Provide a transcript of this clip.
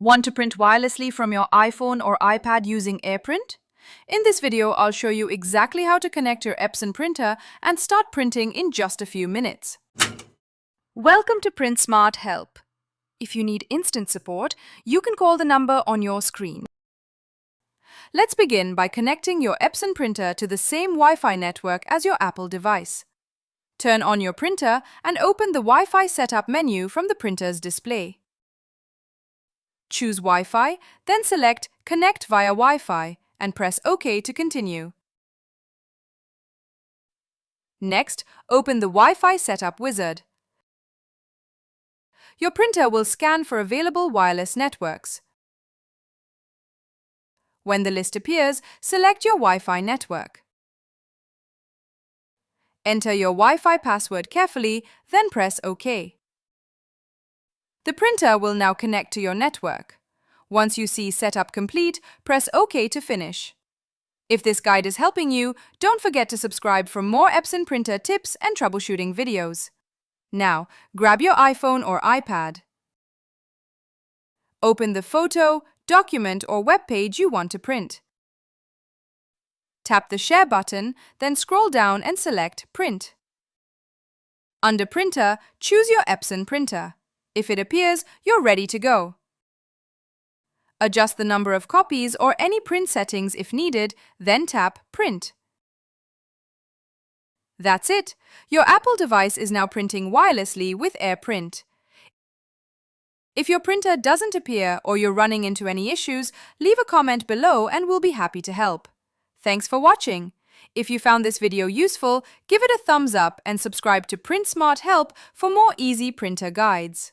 Want to print wirelessly from your iPhone or iPad using AirPrint? In this video, I'll show you exactly how to connect your Epson printer and start printing in just a few minutes. Welcome to Print Smart Help. If you need instant support, you can call the number on your screen. Let's begin by connecting your Epson printer to the same Wi-Fi network as your Apple device. Turn on your printer and open the Wi-Fi setup menu from the printer's display. Choose Wi-Fi, then select Connect via Wi-Fi and press OK to continue. Next, open the Wi-Fi setup wizard. Your printer will scan for available wireless networks. When the list appears, select your Wi-Fi network. Enter your Wi-Fi password carefully, then press OK. The printer will now connect to your network. Once you see Setup Complete, press OK to finish. If this guide is helping you, don't forget to subscribe for more Epson printer tips and troubleshooting videos. Now, grab your iPhone or iPad. Open the photo, document or web page you want to print. Tap the Share button, then scroll down and select Print. Under Printer, choose your Epson printer. If it appears, you're ready to go. Adjust the number of copies or any print settings if needed, then tap Print. That's it! Your Apple device is now printing wirelessly with AirPrint. If your printer doesn't appear or you're running into any issues, leave a comment below and we'll be happy to help. Thanks for watching. If you found this video useful, give it a thumbs up and subscribe to Print Smart Help for more easy printer guides.